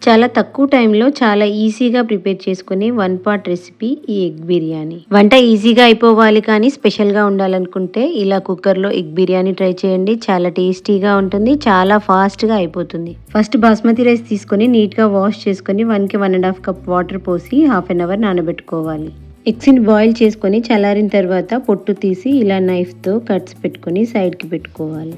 చాలా తక్కువ టైంలో చాలా ఈజీగా ప్రిపేర్ చేసుకునే వన్ పాట్ రెసిపీ ఈ ఎగ్ బిర్యానీ. వంట ఈజీగా అయిపోవాలి కానీ స్పెషల్గా ఉండాలనుకుంటే ఇలా కుక్కర్లో ఎగ్ బిర్యానీ ట్రై చేయండి. చాలా టేస్టీగా ఉంటుంది, చాలా ఫాస్ట్గా అయిపోతుంది. ఫస్ట్ బాస్మతి రైస్ తీసుకొని నీట్గా వాష్ చేసుకొని 1కి 1.5 కప్ వాటర్ పోసి హాఫ్ అన్ అవర్ నానబెట్టుకోవాలి. ఎగ్స్ని బాయిల్ చేసుకొని చల్లారిన తర్వాత పొట్టు తీసి ఇలా నైఫ్తో కట్స్ పెట్టుకొని సైడ్కి పెట్టుకోవాలి.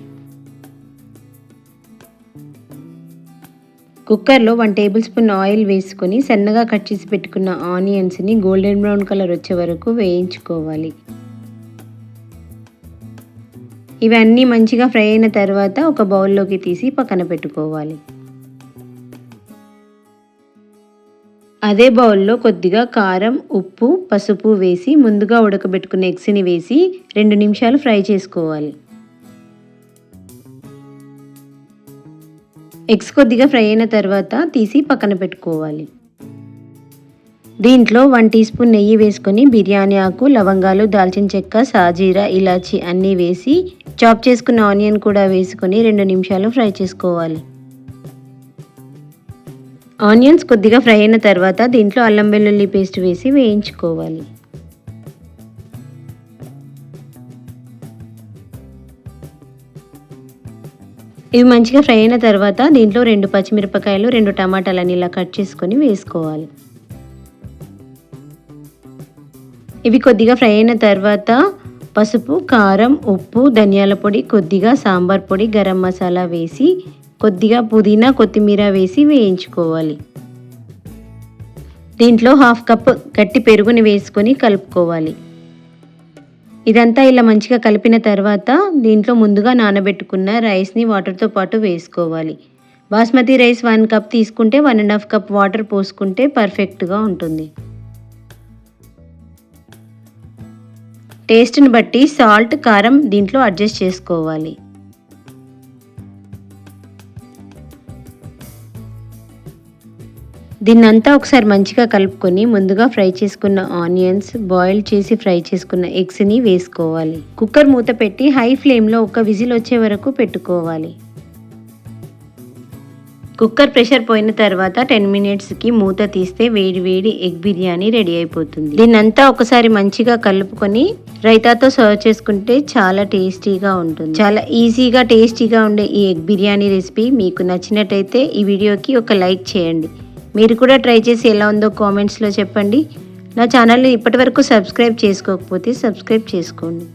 కుక్కర్లో 1 టేబుల్ స్పూన్ ఆయిల్ వేసుకొని సన్నగా కట్ చేసి పెట్టుకున్న ఆనియన్స్ని గోల్డెన్ బ్రౌన్ కలర్ వచ్చే వరకు వేయించుకోవాలి. ఇవన్నీ మంచిగా ఫ్రై అయిన తర్వాత ఒక బౌల్లోకి తీసి పక్కన పెట్టుకోవాలి. అదే బౌల్లో కొద్దిగా కారం, ఉప్పు, పసుపు వేసి ముందుగా ఉడకబెట్టుకున్న ఎగ్స్ని వేసి 2 నిమిషాలు ఫ్రై చేసుకోవాలి. ఎగ్స్ కొద్దిగా ఫ్రై అయిన తర్వాత తీసి పక్కన పెట్టుకోవాలి. దీంట్లో 1 టీ స్పూన్ నెయ్యి వేసుకొని బిర్యానీ ఆకు, లవంగాలు, దాల్చిన చెక్క, సాజీరా, ఇలాచి అన్నీ వేసి చాప్ చేసుకున్న ఆనియన్ కూడా వేసుకొని 2 నిమిషాలు ఫ్రై చేసుకోవాలి. ఆనియన్స్ కొద్దిగా ఫ్రై అయిన తర్వాత దీంట్లో అల్లం వెల్లుల్లి పేస్ట్ వేసి వేయించుకోవాలి. ఇవి మంచిగా ఫ్రై అయిన తర్వాత దీంట్లో 2 పచ్చిమిరపకాయలు, 2 టమాటాలని ఇలా కట్ చేసుకొని వేసుకోవాలి. ఇవి కొద్దిగా ఫ్రై అయిన తర్వాత పసుపు, కారం, ఉప్పు, ధనియాల పొడి, కొద్దిగా సాంబార్ పొడి, గరం మసాలా వేసి కొద్దిగా పుదీనా, కొత్తిమీర వేసి వేయించుకోవాలి. దీంట్లో హాఫ్ కప్ గట్టి పెరుగుని వేసుకొని కలుపుకోవాలి. ఇదంతా ఇలా మంచిగా కలిపిన తర్వాత దీంట్లో ముందుగా నానబెట్టుకున్న రైస్ని వాటర్తో పాటు వేసుకోవాలి. బాస్మతి రైస్ 1 కప్ తీసుకుంటే 1.5 కప్ వాటర్ పోసుకుంటే పర్ఫెక్ట్గా ఉంటుంది. టేస్ట్ని బట్టి సాల్ట్, కారం దీంట్లో అడ్జస్ట్ చేసుకోవాలి. దీన్నంతా ఒకసారి మంచిగా కలుపుకొని ముందుగా ఫ్రై చేసుకున్న ఆనియన్స్, బాయిల్ చేసి ఫ్రై చేసుకున్న ఎగ్స్ని వేసుకోవాలి. కుక్కర్ మూత పెట్టి హై ఫ్లేమ్లో ఒక విజిల్ వచ్చే వరకు పెట్టుకోవాలి. కుక్కర్ ప్రెషర్ పోయిన తర్వాత 10 మినిట్స్కి మూత తీస్తే వేడి వేడి ఎగ్ బిర్యానీ రెడీ అయిపోతుంది. దీన్నంతా ఒకసారి మంచిగా కలుపుకొని రైతాతో సర్వ్ చేసుకుంటే చాలా టేస్టీగా ఉంటుంది. చాలా ఈజీగా టేస్టీగా ఉండే ఈ ఎగ్ బిర్యానీ రెసిపీ మీకు నచ్చినట్టయితే ఈ వీడియోకి ఒక లైక్ చేయండి. మీరు కూడా ట్రై చేసి ఎలా ఉందో కామెంట్స్లో చెప్పండి. నా ఛానల్ని ఇప్పటివరకు సబ్స్క్రైబ్ చేసుకోకపోతే సబ్స్క్రైబ్ చేసుకోండి.